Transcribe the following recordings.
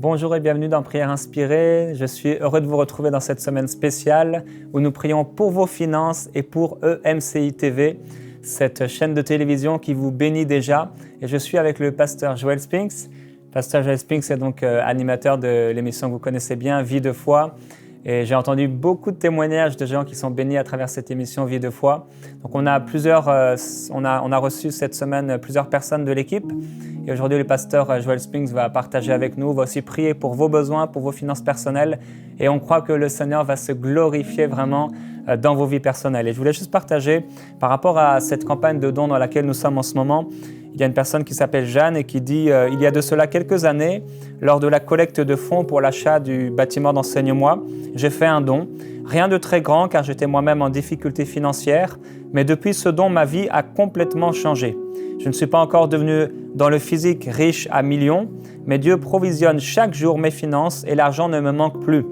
Bonjour et bienvenue dans Prière Inspirée. Je suis heureux de vous retrouver dans cette semaine spéciale où nous prions pour vos finances et pour EMCI TV, cette chaîne de télévision qui vous bénit déjà. Et je suis avec le pasteur Joel Spinks. Pasteur Joel Spinks est donc animateur de l'émission que vous connaissez bien, Vie de foi. Et j'ai entendu beaucoup de témoignages de gens qui sont bénis à travers cette émission Vie de foi. Donc on a reçu cette semaine plusieurs personnes de l'équipe. Et aujourd'hui, le pasteur Joel Spinks va partager avec nous, va aussi prier pour vos besoins, pour vos finances personnelles. Et on croit que le Seigneur va se glorifier vraiment dans vos vies personnelles. Et je voulais juste partager par rapport à cette campagne de dons dans laquelle nous sommes en ce moment. Il y a une personne qui s'appelle Jeanne et qui dit « Il y a de cela quelques années, lors de la collecte de fonds pour l'achat du bâtiment d'Enseigne-moi, j'ai fait un don. Rien de très grand car j'étais moi-même en difficulté financière, mais depuis ce don, ma vie a complètement changé. Je ne suis pas encore devenu dans le physique riche à millions, mais Dieu provisionne chaque jour mes finances et l'argent ne me manque plus.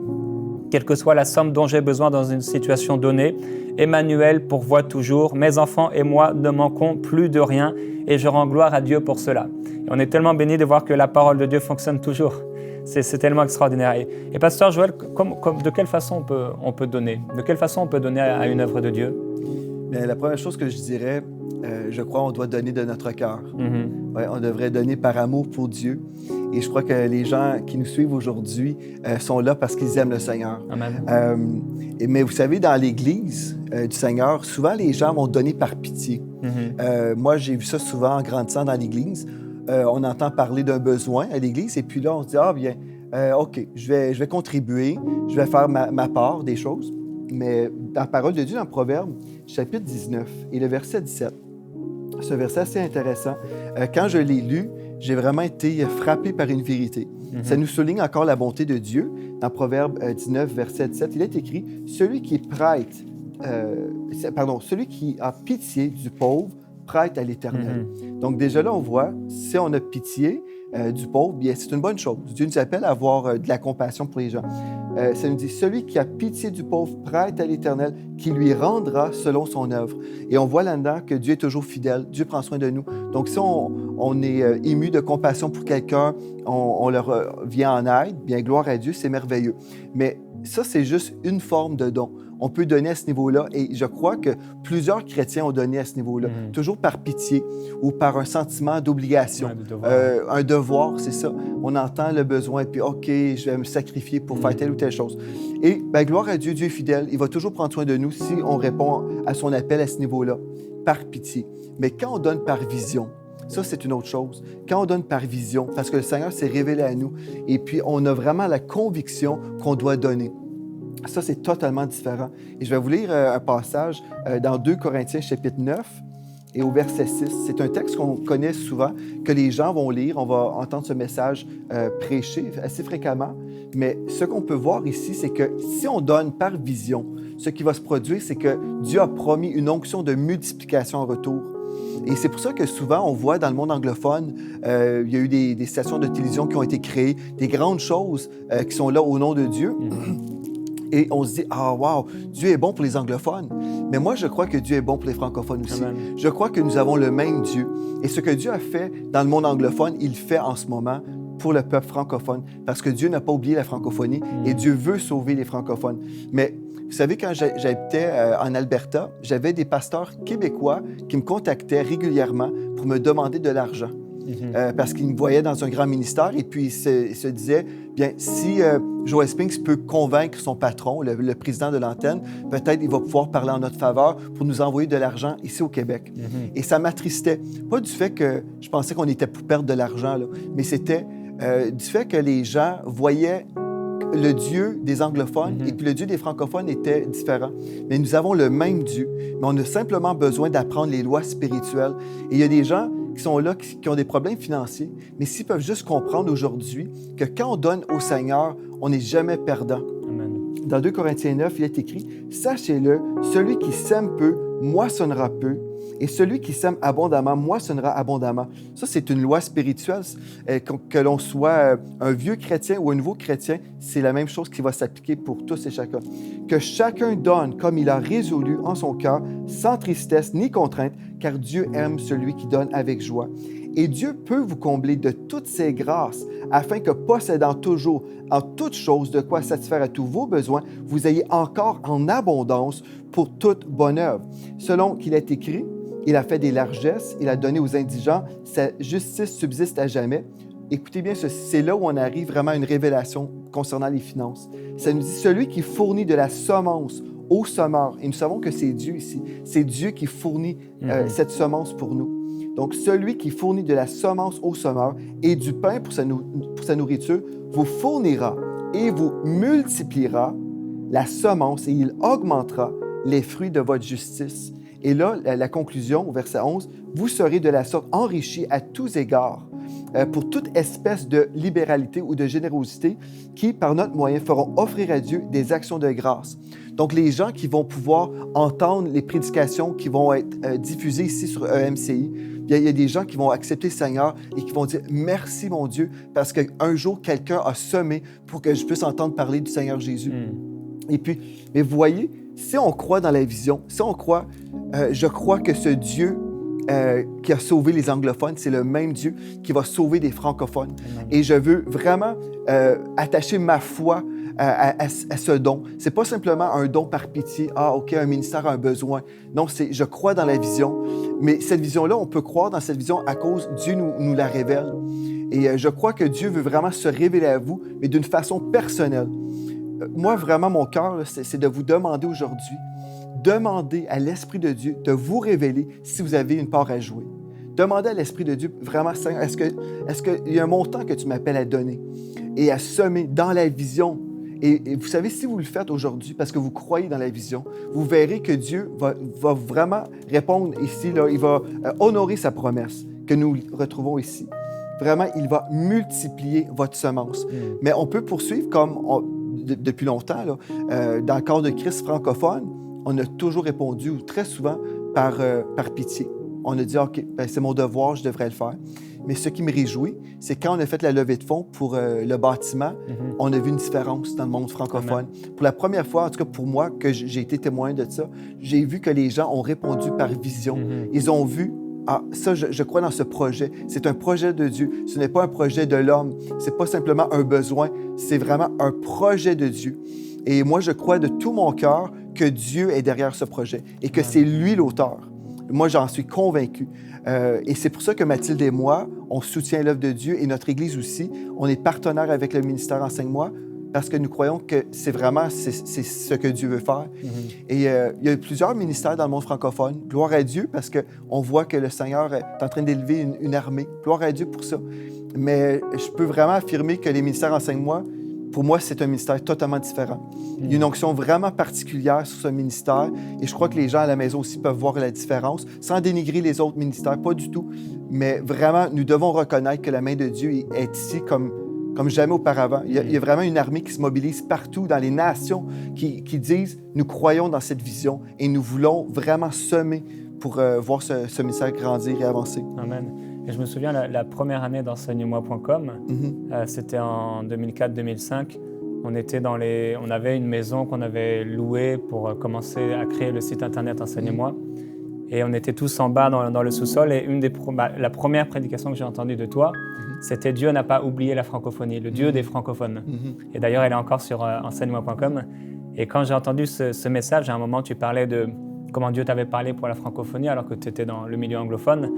Quelle que soit la somme dont j'ai besoin dans une situation donnée, Emmanuel pourvoit toujours. Mes enfants et moi ne manquons plus de rien et je rends gloire à Dieu pour cela. Et on est tellement bénis de voir que la parole de Dieu fonctionne toujours. C'est tellement extraordinaire. Et pasteur Joël, de quelle façon on peut donner? De quelle façon on peut donner à une œuvre de Dieu? Bien, la première chose que je dirais, je crois qu'on doit donner de notre cœur. Mm-hmm. Ouais, on devrait donner par amour pour Dieu. Et je crois que les gens qui nous suivent aujourd'hui sont là parce qu'ils aiment le Seigneur. Amen. Mais vous savez, dans l'Église du Seigneur, souvent les gens vont donner par pitié. Mm-hmm. Moi, j'ai vu ça souvent en grandissant dans l'Église. On entend parler d'un besoin à l'Église et puis là, on se dit « Ah bien, OK, je vais contribuer, je vais faire ma part des choses. » Mais dans la parole de Dieu, dans Proverbe, chapitre 19 et le verset 17, ce verset assez intéressant. Quand je l'ai lu, j'ai vraiment été frappé par une vérité. Mm-hmm. Ça nous souligne encore la bonté de Dieu. Dans Proverbe 19, verset 17, il est écrit « Celui qui a pitié du pauvre prête à l'Éternel. Mm-hmm. » Donc déjà là, on voit, si on a pitié du pauvre, bien c'est une bonne chose. Dieu nous appelle à avoir de la compassion pour les gens. Ça nous dit « Celui qui a pitié du pauvre prête à l'Éternel, qui lui rendra selon son œuvre. » Et on voit là-dedans que Dieu est toujours fidèle. Dieu prend soin de nous. Donc si on est ému de compassion pour quelqu'un, on leur vient en aide, bien gloire à Dieu, c'est merveilleux. Mais ça, c'est juste une forme de don. On peut donner à ce niveau-là et je crois que plusieurs chrétiens ont donné à ce niveau-là, toujours par pitié ou par un sentiment d'obligation, un devoir, c'est ça. On entend le besoin et puis OK, je vais me sacrifier pour faire telle ou telle chose. Et bien, gloire à Dieu, Dieu est fidèle, il va toujours prendre soin de nous si on répond à son appel à ce niveau-là, par pitié. Mais quand on donne par vision, ça, c'est une autre chose. Quand on donne par vision, parce que le Seigneur s'est révélé à nous et puis on a vraiment la conviction qu'on doit donner. Ça, c'est totalement différent. Et je vais vous lire un passage dans 2 Corinthiens, chapitre 9, et au verset 6. C'est un texte qu'on connaît souvent, que les gens vont lire. On va entendre ce message prêché assez fréquemment. Mais ce qu'on peut voir ici, c'est que si on donne par vision, ce qui va se produire, c'est que Dieu a promis une onction de multiplication en retour. Et c'est pour ça que souvent, on voit dans le monde anglophone, il y a eu des stations de télévision qui ont été créées, des grandes choses qui sont là au nom de Dieu. Et on se dit, ah, wow, Dieu est bon pour les anglophones. Mais moi, je crois que Dieu est bon pour les francophones aussi. Amen. Je crois que nous avons le même Dieu. Et ce que Dieu a fait dans le monde anglophone, il le fait en ce moment pour le peuple francophone. Parce que Dieu n'a pas oublié la francophonie et Dieu veut sauver les francophones. Mais vous savez, quand j'habitais en Alberta, j'avais des pasteurs québécois qui me contactaient régulièrement pour me demander de l'argent. Parce qu'ils me voyaient dans un grand ministère et puis ils se disaient, bien, si Joel Spinks peut convaincre son patron, le président de l'antenne, peut-être il va pouvoir parler en notre faveur pour nous envoyer de l'argent ici au Québec. Et ça m'attristait. Pas du fait que je pensais qu'on était pour perdre de l'argent, là, mais c'était du fait que les gens voyaient le Dieu des anglophones et puis le Dieu des francophones était différent. Mais nous avons le même Dieu, mais on a simplement besoin d'apprendre les lois spirituelles. Et il y a des gens qui sont là, qui ont des problèmes financiers, mais s'ils peuvent juste comprendre aujourd'hui que quand on donne au Seigneur, on n'est jamais perdant. Amen. Dans 2 Corinthiens 9, il est écrit « Sachez-le, celui qui sème peu, moissonnera peu, et celui qui sème abondamment, moissonnera abondamment. » Ça, c'est une loi spirituelle. Que l'on soit un vieux chrétien ou un nouveau chrétien, c'est la même chose qui va s'appliquer pour tous et chacun. Que chacun donne comme il a résolu en son cœur, sans tristesse ni contrainte, car Dieu aime celui qui donne avec joie. Et Dieu peut vous combler de toutes ses grâces, afin que, possédant toujours en toutes choses de quoi satisfaire à tous vos besoins, vous ayez encore en abondance pour toute bonne œuvre. Selon qu'il est écrit, il a fait des largesses, il a donné aux indigents, sa justice subsiste à jamais. Écoutez bien ceci, c'est là où on arrive vraiment à une révélation concernant les finances. Ça nous dit, celui qui fournit de la semence au semeur, et nous savons que c'est Dieu ici, c'est Dieu qui fournit cette semence pour nous. Donc, celui qui fournit de la semence au semeur et du pain pour sa nourriture, vous fournira et vous multipliera la semence et il augmentera les fruits de votre justice. Et là, la conclusion, au verset 11, vous serez de la sorte enrichis à tous égards pour toute espèce de libéralité ou de générosité qui, par notre moyen, feront offrir à Dieu des actions de grâce. Donc, les gens qui vont pouvoir entendre les prédications qui vont être diffusées ici sur EMCI, il y a des gens qui vont accepter le Seigneur et qui vont dire « Merci, mon Dieu, parce qu'un jour, quelqu'un a semé pour que je puisse entendre parler du Seigneur Jésus. » Et puis, mais vous voyez, si on croit dans la vision, si on croit, je crois que ce Dieu qui a sauvé les anglophones, c'est le même Dieu qui va sauver des francophones. Et je veux vraiment attacher ma foi à ce don. C'est pas simplement un don par pitié. Ah, OK, un ministère a un besoin. Non, je crois dans la vision. Mais cette vision-là, on peut croire dans cette vision à cause Dieu nous la révèle. Et je crois que Dieu veut vraiment se révéler à vous, mais d'une façon personnelle. Moi, vraiment, mon cœur, c'est de vous demander aujourd'hui, demandez à l'Esprit de Dieu de vous révéler si vous avez une part à jouer. Demandez à l'Esprit de Dieu, vraiment, Seigneur, est-ce qu'il y a un montant que tu m'appelles à donner et à semer dans la vision? Et vous savez, si vous le faites aujourd'hui, parce que vous croyez dans la vision, vous verrez que Dieu va vraiment répondre ici, là, il va honorer sa promesse que nous retrouvons ici. Vraiment, il va multiplier votre semence. Mais on peut poursuivre comme depuis longtemps, là, dans le corps de Christ francophone, on a toujours répondu, ou très souvent, par pitié. On a dit, OK, ben, c'est mon devoir, je devrais le faire. Mais ce qui me réjouit, c'est quand on a fait la levée de fonds pour le bâtiment, on a vu une différence dans le monde francophone. Amen. Pour la première fois, en tout cas pour moi, que j'ai été témoin de ça, j'ai vu que les gens ont répondu par vision. Ils ont vu, ah, ça, je crois dans ce projet. C'est un projet de Dieu. Ce n'est pas un projet de l'homme. C'est pas simplement un besoin. C'est vraiment un projet de Dieu. Et moi, je crois de tout mon cœur que Dieu est derrière ce projet et que c'est lui l'auteur. Moi, j'en suis convaincu. Et c'est pour ça que Mathilde et moi, on soutient l'œuvre de Dieu et notre Église aussi. On est partenaire avec le ministère Enseigne-moi parce que nous croyons que c'est ce que Dieu veut faire. Et il y a plusieurs ministères dans le monde francophone. Gloire à Dieu parce qu'on voit que le Seigneur est en train d'élever une armée. Gloire à Dieu pour ça. Mais je peux vraiment affirmer que les ministères Enseigne-moi, pour moi, c'est un ministère totalement différent. Il y a une onction vraiment particulière sur ce ministère et je crois que les gens à la maison aussi peuvent voir la différence, sans dénigrer les autres ministères, pas du tout. Mais vraiment, nous devons reconnaître que la main de Dieu est ici comme jamais auparavant. Il y a vraiment une armée qui se mobilise partout dans les nations qui disent « Nous croyons dans cette vision et nous voulons vraiment semer pour voir ce ministère grandir et avancer. » Amen. Et je me souviens, la première année d'enseigne-moi.com, c'était en 2004-2005. On avait une maison qu'on avait louée pour commencer à créer le site internet Enseigne-moi. Et on était tous en bas dans le sous-sol. Et la première prédication que j'ai entendue de toi, c'était « Dieu n'a pas oublié la francophonie, le Dieu des francophones ». Et d'ailleurs, elle est encore sur enseigne-moi.com. Et quand j'ai entendu ce message, à un moment, tu parlais de comment Dieu t'avait parlé pour la francophonie alors que tu étais dans le milieu anglophone.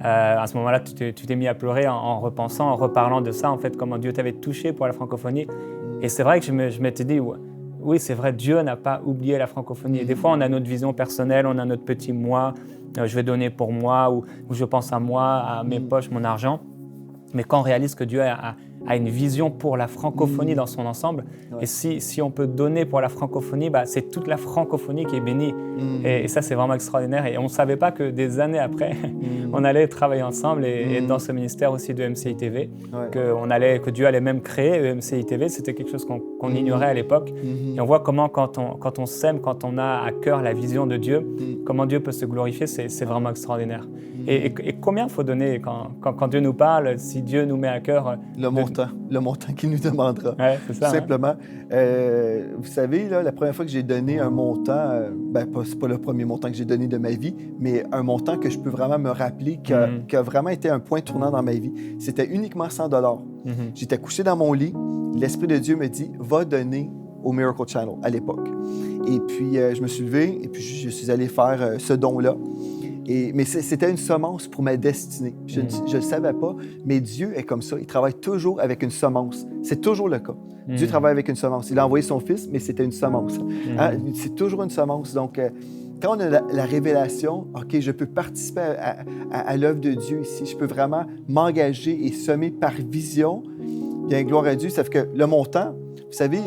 À ce moment-là, tu t'es mis à pleurer en repensant, en reparlant de ça, en fait, comment Dieu t'avait touché pour la francophonie. Et c'est vrai que je m'étais dit, oui, c'est vrai, Dieu n'a pas oublié la francophonie. Et des fois, on a notre vision personnelle, on a notre petit moi, je vais donner pour moi, ou je pense à moi, à mes poches, mon argent. Mais quand on réalise que Dieu a une vision pour la francophonie dans son ensemble, et si on peut donner pour la francophonie, c'est toute la francophonie qui est bénie. Et ça, c'est vraiment extraordinaire. Et on ne savait pas que des années après, on allait travailler ensemble et dans ce ministère aussi de MCI TV, que Dieu allait même créer MCI TV. C'était quelque chose qu'on ignorait à l'époque. Et on voit comment quand on s'aime, quand on a à cœur la vision de Dieu, comment Dieu peut se glorifier, c'est vraiment extraordinaire. Et combien il faut donner quand Dieu nous parle, si Dieu nous met à cœur le montant le montant qu'il nous demandera. Ouais, c'est ça. Tout simplement. Vous savez, là, la première fois que j'ai donné un montant, c'est pas le premier montant que j'ai donné de ma vie, mais un montant que je peux vraiment me rappeler qui a vraiment été un point tournant dans ma vie, c'était uniquement 100 $. J'étais couché dans mon lit, l'Esprit de Dieu me dit « Va donner au Miracle Channel » à l'époque. Et puis, je me suis levé et puis je suis allé faire ce don-là. Mais c'était une semence pour ma destinée. Je ne le savais pas, mais Dieu est comme ça. Il travaille toujours avec une semence. C'est toujours le cas. Dieu travaille avec une semence. Il a envoyé son Fils, mais c'était une semence. Hein? C'est toujours une semence. Donc, quand on a la révélation, OK, je peux participer à l'œuvre de Dieu ici. Je peux vraiment m'engager et semer par vision. Bien, gloire à Dieu. Ça fait que le montant, vous savez,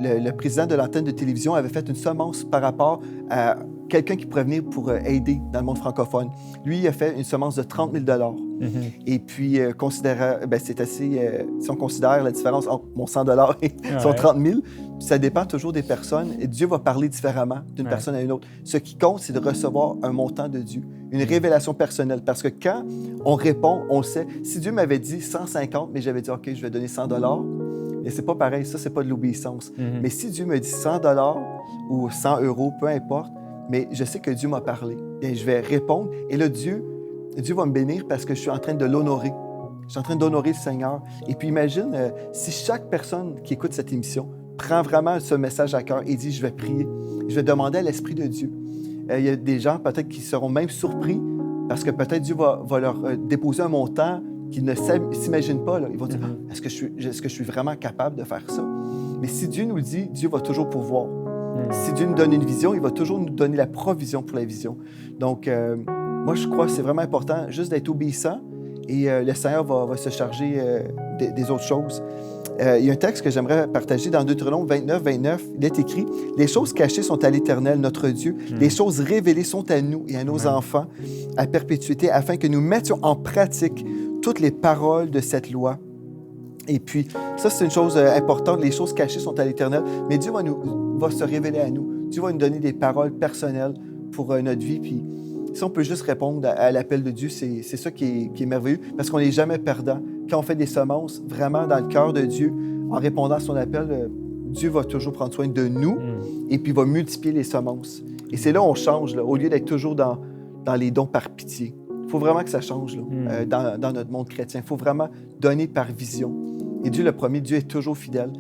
le président de l'antenne de télévision avait fait une semence par rapport à quelqu'un qui pourrait venir pour aider dans le monde francophone. Lui, il a fait une semence de 30 000 $. Et puis, c'est assez... si on considère la différence entre mon 100 $ et son 30 000, ça dépend toujours des personnes. Et Dieu va parler différemment d'une personne à une autre. Ce qui compte, c'est de recevoir un montant de Dieu, une révélation personnelle. Parce que quand on répond, on sait. Si Dieu m'avait dit 150, mais j'avais dit, OK, je vais donner 100 $, et c'est pas pareil. Ça, c'est pas de l'obéissance. Mais si Dieu me dit 100 $ ou 100 €, peu importe, mais je sais que Dieu m'a parlé. Et je vais répondre. Et là, Dieu va me bénir parce que je suis en train de l'honorer. Je suis en train d'honorer le Seigneur. Et puis imagine si chaque personne qui écoute cette émission prend vraiment ce message à cœur et dit « Je vais prier. Je vais demander à l'Esprit de Dieu. » Il y a des gens peut-être qui seront même surpris parce que peut-être Dieu va leur déposer un montant qu'ils ne s'imaginent pas. Là. Ils vont dire « Est-ce que je suis vraiment capable de faire ça? » Mais si Dieu nous le dit, Dieu va toujours pourvoir. Si Dieu nous donne une vision, il va toujours nous donner la provision pour la vision. Donc, moi, je crois que c'est vraiment important juste d'être obéissant et le Seigneur va se charger des autres choses. Il y a un texte que j'aimerais partager dans Deutéronome 29. Il est écrit « Les choses cachées sont à l'Éternel, notre Dieu. Les choses révélées sont à nous et à nos enfants à perpétuité, afin que nous mettions en pratique toutes les paroles de cette loi. » Et puis, ça, c'est une chose importante. Les choses cachées sont à l'Éternel, mais Dieu va se révéler à nous. Dieu va nous donner des paroles personnelles pour notre vie. Puis, si on peut juste répondre à l'appel de Dieu, c'est ça qui est merveilleux, parce qu'on n'est jamais perdant. Quand on fait des semences vraiment dans le cœur de Dieu, en répondant à son appel, Dieu va toujours prendre soin de nous et puis va multiplier les semences. Et c'est là où on change, là, au lieu d'être toujours dans les dons par pitié. Il faut vraiment que ça change là, dans notre monde chrétien. Il faut vraiment donner par vision. Et Dieu l'a promis, Dieu est toujours fidèle.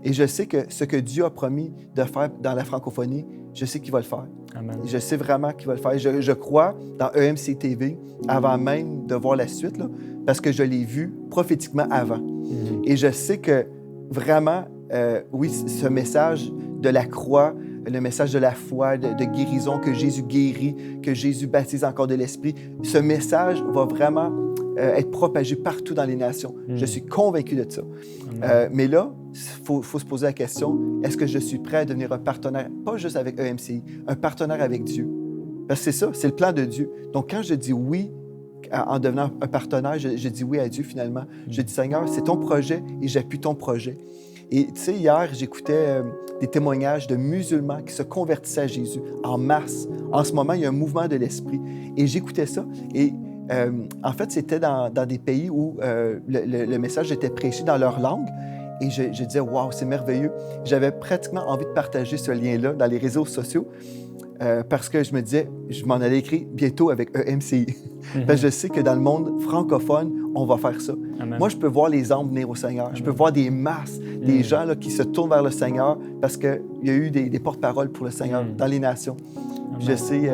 Et je sais que ce que Dieu a promis de faire dans la francophonie, je sais qu'il va le faire. Amen. Je sais vraiment qu'il va le faire. Je crois dans EMC TV avant même de voir la suite, là, parce que je l'ai vu prophétiquement avant. Et je sais que vraiment, oui, ce message de la croix, le message de la foi, de guérison, que Jésus guérit, que Jésus baptise encore de l'Esprit, ce message va vraiment être propagé partout dans les nations. Je suis convaincu de ça. Mais là, il faut se poser la question, est-ce que je suis prêt à devenir un partenaire, pas juste avec EMCI, un partenaire avec Dieu? Parce que c'est ça, c'est le plan de Dieu. Donc, quand je dis oui, en devenant un partenaire, je dis oui à Dieu finalement. Je dis, Seigneur, c'est ton projet et j'appuie ton projet. Et tu sais, hier, j'écoutais des témoignages de musulmans qui se convertissaient à Jésus en masse. En ce moment, il y a un mouvement de l'esprit. Et j'écoutais ça. Et en fait, c'était dans des pays où le message était prêché dans leur langue. Et je disais, waouh, c'est merveilleux. J'avais pratiquement envie de partager ce lien-là dans les réseaux sociaux parce que je me disais, je m'en allais écrire bientôt avec EMCI. Parce que je sais que dans le monde francophone, on va faire ça. Amen. Moi, je peux voir les âmes venir au Seigneur. Je peux voir des masses, des gens là, qui se tournent vers le Seigneur parce qu'il y a eu des porte-paroles pour le Seigneur dans les nations. Je sais,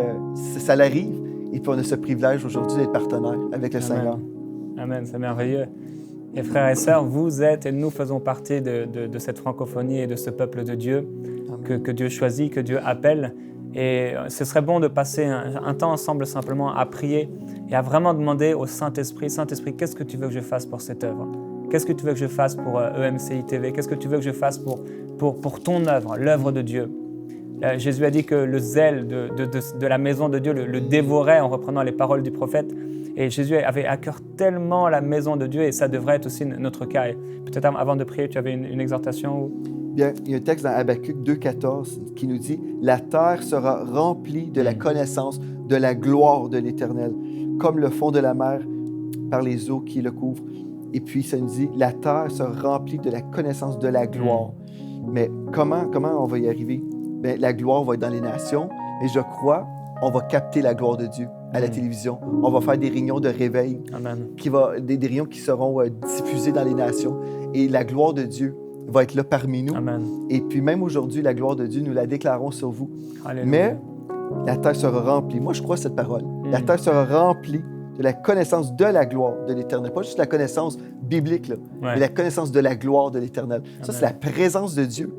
ça l'arrive. Et puis, on a ce privilège aujourd'hui d'être partenaire avec le Seigneur. Amen, c'est merveilleux. Et frères et sœurs, vous êtes et nous faisons partie de cette francophonie et de ce peuple de Dieu que Dieu choisit, que Dieu appelle. Et ce serait bon de passer un temps ensemble simplement à prier et à vraiment demander au Saint-Esprit, Saint-Esprit, qu'est-ce que tu veux que je fasse pour cette œuvre? Qu'est-ce que tu veux que je fasse pour EMCI TV? Qu'est-ce que tu veux que je fasse pour ton œuvre, l'œuvre de Dieu? Jésus a dit que le zèle de la maison de Dieu le dévorait en reprenant les paroles du prophète. Et Jésus avait à cœur tellement la maison de Dieu et ça devrait être aussi notre cas. Peut-être avant de prier, tu avais une exhortation? Bien, il y a un texte dans Habakkuk 2,14 qui nous dit « La terre sera remplie de la connaissance de la gloire de l'Éternel, comme le fond de la mer par les eaux qui le couvrent. » Et puis, ça nous dit, la terre se remplit de la connaissance de la gloire. Mais comment on va y arriver? Bien, la gloire va être dans les nations, et je crois, on va capter la gloire de Dieu à la télévision. On va faire des réunions de réveil, des réunions qui seront diffusées dans les nations. Et la gloire de Dieu va être là parmi nous. Amen. Et puis même aujourd'hui, la gloire de Dieu, nous la déclarons sur vous. Alléluia. Mais la terre sera remplie. Moi, je crois cette parole. La terre sera remplie de la connaissance de la gloire de l'Éternel. Pas juste la connaissance biblique, là, mais la connaissance de la gloire de l'Éternel. Ça, c'est la présence de Dieu.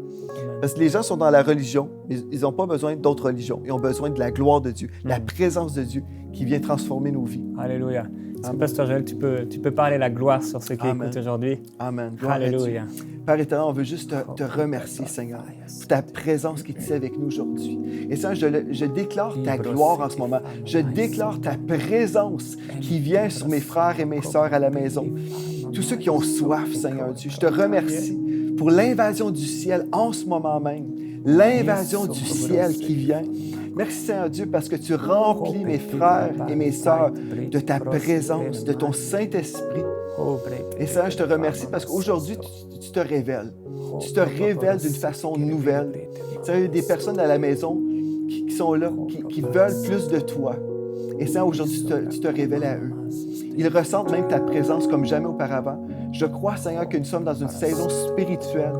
Parce que les gens sont dans la religion, mais ils n'ont pas besoin d'autres religions. Ils ont besoin de la gloire de Dieu, la présence de Dieu qui vient transformer nos vies. Alléluia. Pasteur Joël, tu peux parler la gloire sur ceux qui écoutent aujourd'hui. Amen. Gloire Alléluia. Père éternel, on veut juste te remercier, Seigneur, pour ta présence qui est avec nous aujourd'hui. Et Seigneur, je déclare ta gloire en ce moment. Je déclare ta présence qui vient sur mes frères et mes sœurs à la maison. Tous ceux qui ont soif, Seigneur Dieu, je te remercie pour l'invasion du ciel en ce moment même. L'invasion du ciel qui vient. Merci, Seigneur Dieu, parce que tu remplis mes frères et mes sœurs de ta présence, de ton Saint-Esprit. Et Seigneur, je te remercie parce qu'aujourd'hui, tu te révèles. Tu te révèles d'une façon nouvelle. Seigneur, il y a des personnes à la maison qui sont là, qui veulent plus de toi. Et Seigneur, aujourd'hui, tu te révèles à eux. Ils ressentent même ta présence comme jamais auparavant. Je crois, Seigneur, que nous sommes dans une saison spirituelle.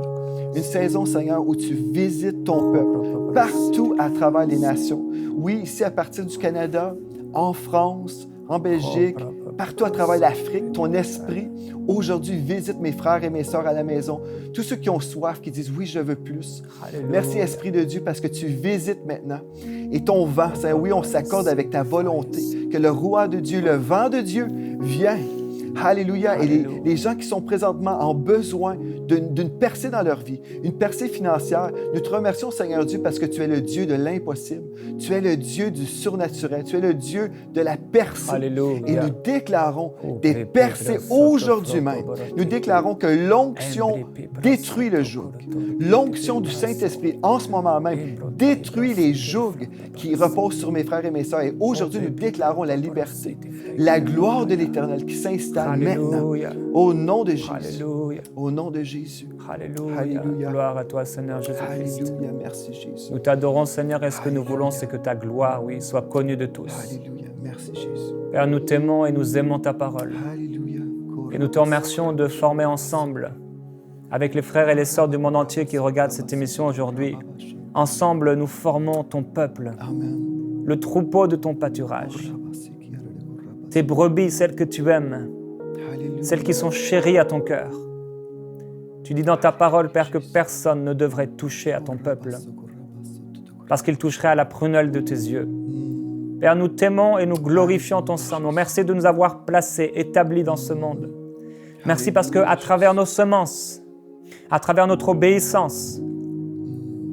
Une saison, Seigneur, où tu visites ton peuple partout à travers les nations. Oui, ici, à partir du Canada, en France, en Belgique, partout à travers l'Afrique, ton esprit, aujourd'hui, visite mes frères et mes sœurs à la maison. Tous ceux qui ont soif, qui disent « Oui, je veux plus ». Merci, Esprit de Dieu, parce que tu visites maintenant. Et ton vent, Seigneur, oui, on s'accorde avec ta volonté, que le roi de Dieu, le vent de Dieu, vient. Alléluia. Et les gens qui sont présentement en besoin d'une percée dans leur vie, une percée financière, nous te remercions, Seigneur Dieu, parce que tu es le Dieu de l'impossible. Tu es le Dieu du surnaturel. Tu es le Dieu de la percée. Alléluia. Et nous déclarons des percées aujourd'hui même. Nous déclarons que l'onction détruit le joug. L'onction du Saint-Esprit, en ce moment même, détruit les jougs qui reposent sur mes frères et mes sœurs. Et aujourd'hui, nous déclarons la liberté, la gloire de l'Éternel qui s'installe maintenant, au nom de Jésus. Alléluia. Au nom de Jésus. Alléluia. Alléluia. Gloire à toi, Seigneur Jésus-Christ. Alléluia. Merci, Jésus. Nous t'adorons, Seigneur, et ce que nous voulons, c'est que ta gloire, oui, soit connue de tous. Alléluia. Merci, Jésus. Père, nous t'aimons et nous aimons ta parole. Alléluia. Et nous te remercions de former ensemble, avec les frères et les sœurs du monde entier qui regardent cette émission aujourd'hui. Ensemble, nous formons ton peuple, Amen. le troupeau de ton pâturage. Tes brebis, celles que tu aimes, Alléluia. celles qui sont chéries à ton cœur. Tu dis dans ta parole, Père, que personne ne devrait toucher à ton peuple, parce qu'il toucherait à la prunelle de tes yeux. Père, nous t'aimons et nous glorifions ton Saint-Nom. Merci de nous avoir placés, établis dans ce monde. Merci parce qu'à travers nos semences, à travers notre obéissance,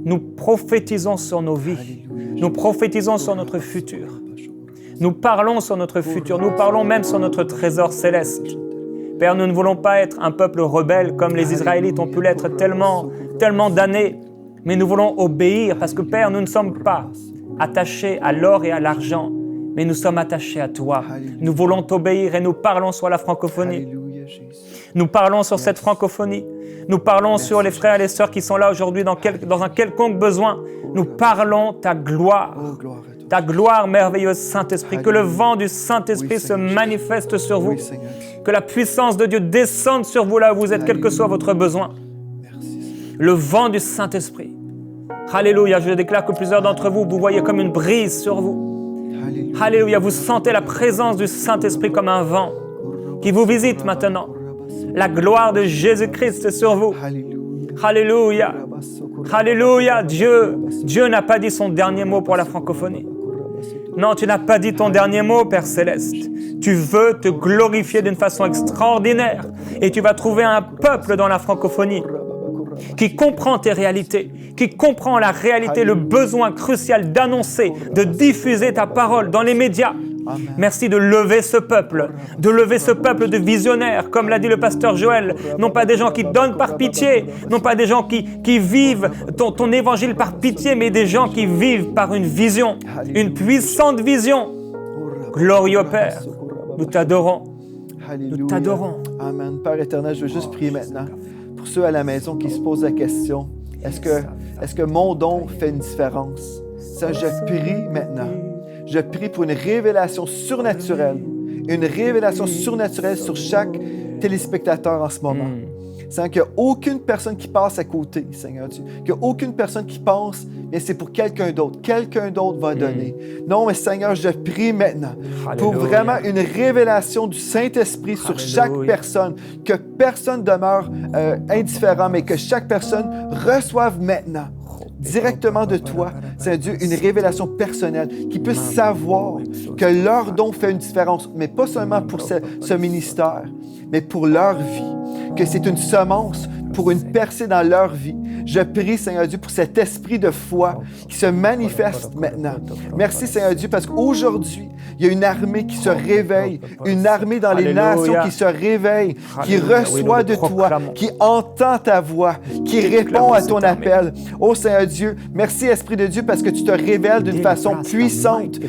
nous prophétisons sur nos vies. Nous prophétisons sur notre futur. Nous parlons sur notre futur. Nous parlons même sur notre trésor céleste. Père, nous ne voulons pas être un peuple rebelle comme les Israélites ont pu l'être tellement d'années. Mais nous voulons obéir parce que, Père, nous ne sommes pas attachés à l'or et à l'argent, mais nous sommes attachés à toi. Nous voulons t'obéir et nous parlons sur la francophonie. Nous parlons sur cette francophonie. Nous parlons sur les frères et les sœurs qui sont là aujourd'hui dans un quelconque besoin. Nous parlons ta gloire. Ta gloire merveilleuse, Saint-Esprit. Que le vent du Saint-Esprit se manifeste sur vous. Que la puissance de Dieu descende sur vous là où vous êtes, quel que soit votre besoin. Le vent du Saint-Esprit. Alléluia. Je déclare que plusieurs d'entre vous, vous voyez comme une brise sur vous. Alléluia. Vous sentez la présence du Saint-Esprit comme un vent qui vous visite maintenant. La gloire de Jésus-Christ est sur vous. Alléluia. Alléluia. Dieu n'a pas dit son dernier mot pour la francophonie. Non, tu n'as pas dit ton dernier mot, Père Céleste. Tu veux te glorifier d'une façon extraordinaire et tu vas trouver un peuple dans la francophonie qui comprend tes réalités, qui comprend la réalité, le besoin crucial d'annoncer, de diffuser ta parole dans les médias. Amen. Merci de lever ce peuple de visionnaires, comme l'a dit le pasteur Joël. Non pas des gens qui donnent par pitié, non pas des gens qui vivent ton évangile par pitié, mais des gens qui vivent par une vision, une puissante vision. Glorieux Père, nous t'adorons Alléluia. Nous t'adorons. Amen. Père éternel, je veux juste prier maintenant pour ceux à la maison qui se posent la question, est-ce que mon don fait une différence? Ça, je prie maintenant. Je prie pour une révélation surnaturelle. Une révélation surnaturelle sur chaque téléspectateur en ce moment. Seigneur, qu'il n'y a aucune personne qui passe à côté, Seigneur Dieu. Qu'il n'y a aucune personne qui pense, mais c'est pour quelqu'un d'autre. Quelqu'un d'autre va donner. Non, mais Seigneur, je prie maintenant pour vraiment une révélation du Saint-Esprit sur chaque personne. Que personne demeure indifférent, mais que chaque personne reçoive maintenant, directement de toi, Seigneur Dieu, une révélation personnelle, qui puisse savoir que leur don fait une différence, mais pas seulement pour ce ministère, mais pour leur vie, que c'est une semence pour une percée dans leur vie. Je prie, Seigneur Dieu, pour cet esprit de foi qui se manifeste maintenant. Merci, Seigneur Dieu, parce qu'aujourd'hui, il y a une armée qui se réveille, une armée dans les nations qui se réveille, qui reçoit de toi, qui entend ta voix, qui répond à ton appel. Oh Seigneur Dieu, merci Esprit de Dieu, parce que tu te révèles d'une façon puissante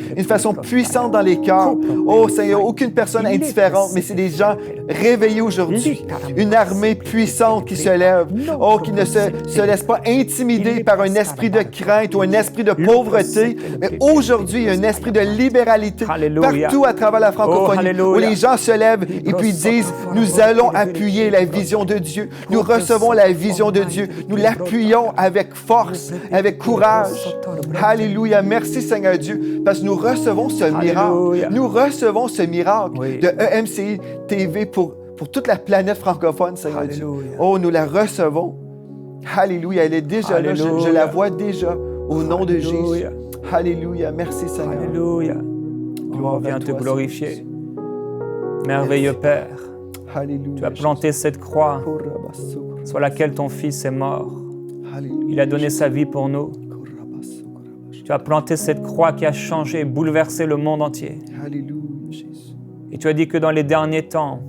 dans les cœurs. Oh Seigneur, aucune personne indifférente, mais c'est des gens réveillés aujourd'hui. Une armée puissante qui se lève, oh, qui ne se laisse pas intimider par un esprit de crainte ou un esprit de pauvreté, mais aujourd'hui, il y a un esprit de libéralité partout à travers la francophonie, où les gens se lèvent et puis disent, nous allons appuyer la vision de Dieu, nous recevons la vision de Dieu, nous l'appuyons avec force, avec courage. Alléluia, merci Seigneur Dieu, parce que nous recevons ce miracle, nous recevons ce miracle de EMCI TV pour toute la planète francophone, Seigneur Dieu. Oh, nous la recevons. Alléluia, elle est déjà là, je la vois déjà, au nom de Jésus. Alléluia, merci Seigneur. Alléluia. On vient te glorifier. Merveilleux Père, Alléluia, tu as planté cette croix sur laquelle ton Fils est mort. Il a donné sa vie pour nous. Tu as planté cette croix qui a changé, bouleversé le monde entier. Alléluia, Jésus. Et tu as dit que dans les derniers temps,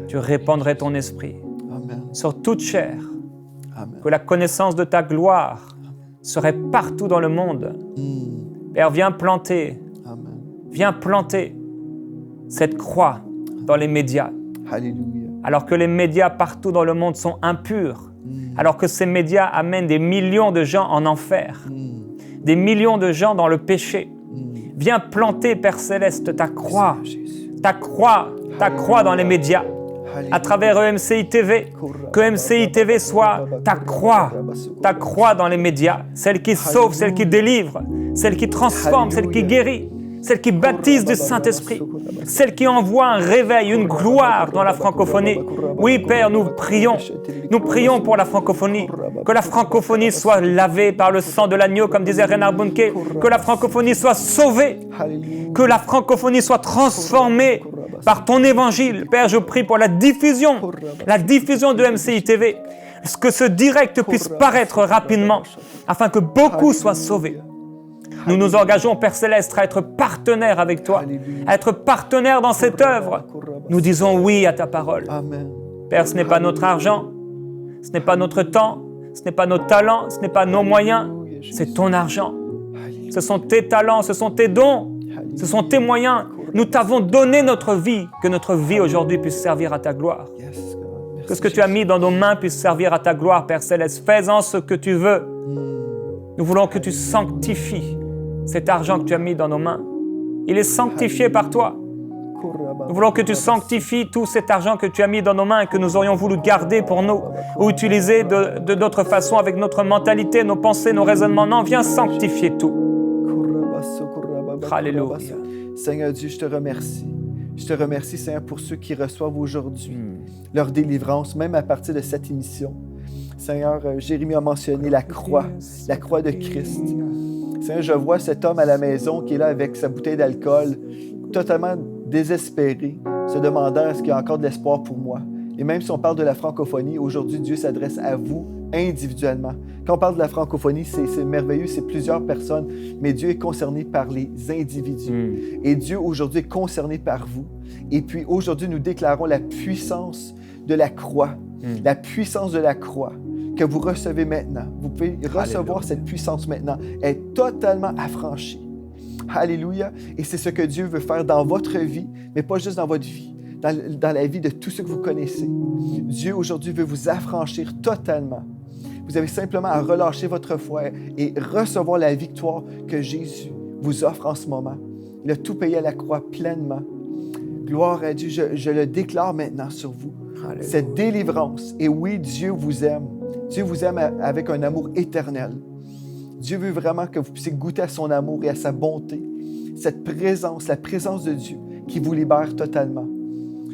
tu répandrais ton esprit Amen. sur toute chair, Amen. que la connaissance de ta gloire serait partout dans le monde. Père, viens planter cette croix dans les médias. Alléluia. Alors que les médias partout dans le monde sont impurs, alors que ces médias amènent des millions de gens en enfer, des millions de gens dans le péché. Viens planter, Père Céleste, ta croix dans les médias, à travers EMCI TV, que EMCI TV soit ta croix dans les médias, celle qui sauve, celle qui délivre, celle qui transforme, celle qui guérit, celle qui baptise du Saint-Esprit, celle qui envoie un réveil, une gloire dans la francophonie. Oui, Père, nous prions pour la francophonie, que la francophonie soit lavée par le sang de l'agneau, comme disait Reinhard Bonnke, que la francophonie soit sauvée, que la francophonie soit transformée par ton évangile. Père, je prie pour la diffusion de MCI TV, que ce direct puisse paraître rapidement, afin que beaucoup soient sauvés. Nous nous engageons, Père Céleste, à être partenaires avec toi, à être partenaires dans cette œuvre. Nous disons oui à ta parole. Amen. Père, ce n'est pas notre argent, ce n'est pas notre temps, ce n'est pas nos talents, ce n'est pas nos moyens, c'est ton argent. Ce sont tes talents, ce sont tes dons, ce sont tes moyens. Nous t'avons donné notre vie, que notre vie aujourd'hui puisse servir à ta gloire. Que ce que tu as mis dans nos mains puisse servir à ta gloire, Père Céleste. Fais-en ce que tu veux. Nous voulons que tu sanctifies cet argent que tu as mis dans nos mains. Il est sanctifié par toi. Nous voulons que tu sanctifies tout cet argent que tu as mis dans nos mains et que nous aurions voulu garder pour nous ou utiliser de d'autres façons avec notre mentalité, nos pensées, nos raisonnements. Non, viens sanctifier tout. Alléluia. Seigneur Dieu, je te remercie. Je te remercie, Seigneur, pour ceux qui reçoivent aujourd'hui leur délivrance, même à partir de cette émission. Seigneur, Jérémie a mentionné la croix de Christ. Seigneur, je vois cet homme à la maison qui est là avec sa bouteille d'alcool, totalement désespéré, se demandant est-ce qu'il y a encore de l'espoir pour moi. Et même si on parle de la francophonie, aujourd'hui, Dieu s'adresse à vous individuellement. Quand on parle de la francophonie, c'est merveilleux, c'est plusieurs personnes, mais Dieu est concerné par les individus. Et Dieu, aujourd'hui, est concerné par vous. Et puis, aujourd'hui, nous déclarons la puissance de la croix, la puissance de la croix que vous recevez maintenant. Vous pouvez recevoir cette puissance maintenant. Elle est totalement affranchie. Alléluia. Et c'est ce que Dieu veut faire dans votre vie, mais pas juste dans votre vie, dans la vie de tous ceux que vous connaissez. Dieu, aujourd'hui, veut vous affranchir totalement. Vous avez simplement à relâcher votre foi et recevoir la victoire que Jésus vous offre en ce moment. Il a tout payé à la croix pleinement. Gloire à Dieu, je le déclare maintenant sur vous. Alléluia. Cette délivrance. Et oui, Dieu vous aime. Dieu vous aime avec un amour éternel. Dieu veut vraiment que vous puissiez goûter à son amour et à sa bonté. Cette présence, la présence de Dieu qui vous libère totalement.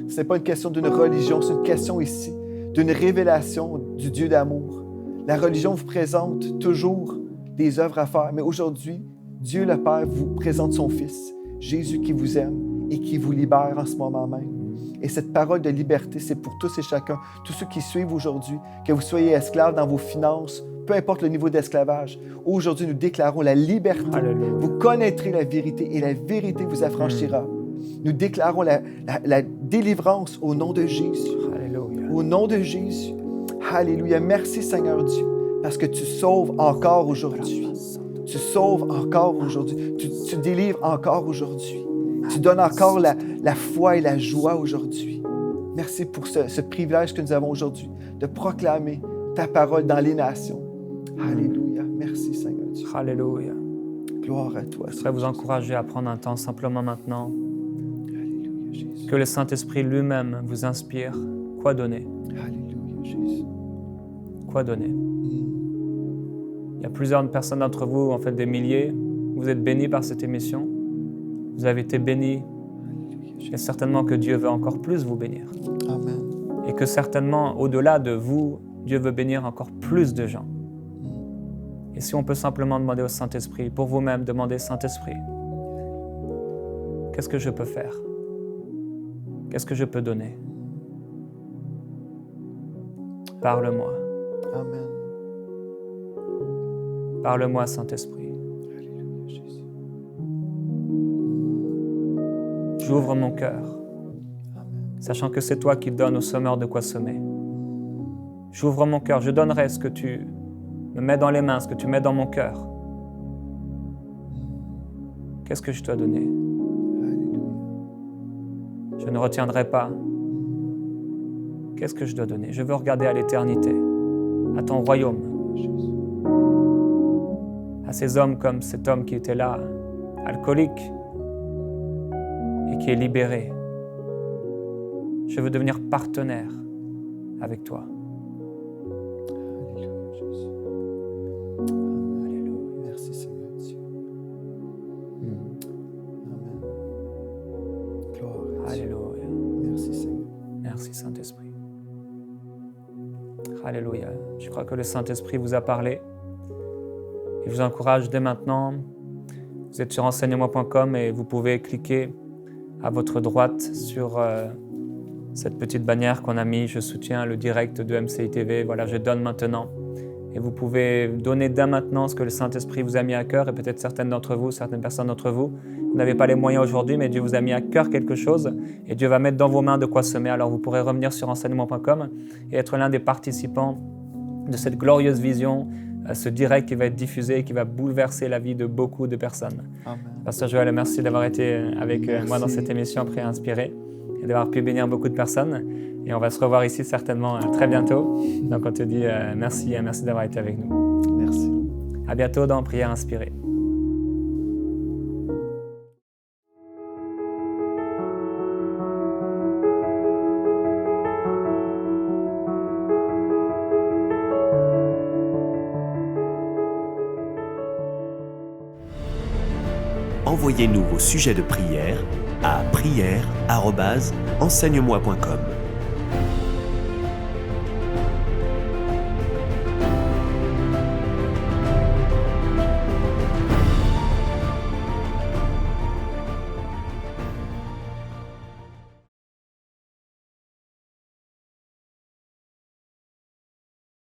Ce n'est pas une question d'une religion, c'est une question ici d'une révélation du Dieu d'amour. La religion vous présente toujours des œuvres à faire, mais aujourd'hui, Dieu le Père vous présente son Fils, Jésus qui vous aime et qui vous libère en ce moment même. Et cette parole de liberté, c'est pour tous et chacun, tous ceux qui suivent aujourd'hui, que vous soyez esclaves dans vos finances, peu importe le niveau d'esclavage. Aujourd'hui, nous déclarons la liberté. Alléluia. Vous connaîtrez la vérité et la vérité vous affranchira. Nous déclarons la délivrance au nom de Jésus. Alléluia. Au nom de Jésus. Alléluia. Merci Seigneur Dieu, parce que tu sauves encore aujourd'hui. Tu sauves encore aujourd'hui. Tu délivres encore aujourd'hui. Tu donnes encore la foi et la joie aujourd'hui. Merci pour ce privilège que nous avons aujourd'hui de proclamer ta parole dans les nations. Alléluia. Merci Seigneur Dieu. Alléluia. Gloire à toi. Je voudrais vous encourager à prendre un temps simplement maintenant. Alléluia Jésus. Que le Saint-Esprit lui-même vous inspire. Quoi donner? Alléluia Jésus. Quoi donner? Il y a plusieurs personnes d'entre vous, en fait des milliers, vous êtes bénis par cette émission. Vous avez été bénis. Et certainement que Dieu veut encore plus vous bénir. Amen. Et que certainement, au-delà de vous, Dieu veut bénir encore plus de gens. Et si on peut simplement demander au Saint-Esprit, pour vous-même, demandez Saint-Esprit, qu'est-ce que je peux faire? Qu'est-ce que je peux donner? Parle-moi. Amen. Parle-moi, Saint-Esprit. Alléluia Jésus. J'ouvre mon cœur, Amen. sachant que c'est toi qui donnes au semeur de quoi semer. J'ouvre mon cœur, je donnerai ce que tu me mets dans les mains, ce que tu mets dans mon cœur. Qu'est-ce que je dois donner? Alléluia. Je ne retiendrai pas. Qu'est-ce que je dois donner? Je veux regarder à l'éternité, à ton royaume, Jésus. à ces hommes comme cet homme qui était là, alcoolique, et qui est libéré. Je veux devenir partenaire avec toi. Alléluia Jésus. Alléluia. Merci Seigneur Dieu. Amen. Gloire à Dieu. Alléluia. Merci Seigneur. Merci Saint-Esprit. Alléluia. Je crois que le Saint-Esprit vous a parlé. Et je vous encourage dès maintenant. Vous êtes sur enseigne-moi.com et vous pouvez cliquer à votre droite sur cette petite bannière qu'on a mis. Je soutiens le direct de MCI TV. Voilà, je donne maintenant. Et vous pouvez donner dès maintenant ce que le Saint-Esprit vous a mis à cœur. Et peut-être certaines personnes d'entre vous, vous n'avez pas les moyens aujourd'hui, mais Dieu vous a mis à cœur quelque chose. Et Dieu va mettre dans vos mains de quoi semer. Alors vous pourrez revenir sur enseignement.com et être l'un des participants de cette glorieuse vision, ce direct qui va être diffusé et qui va bouleverser la vie de beaucoup de personnes. Amen. Pasteur Joël, merci d'avoir été avec moi dans Merci. cette émission après Inspiré et d'avoir pu bénir beaucoup de personnes. Et on va se revoir ici certainement très bientôt. Donc on te dit merci et merci d'avoir été avec nous. Merci. À bientôt dans Prière Inspirée. Envoyez-nous vos sujets de prière à prière@enseigne-moi.com.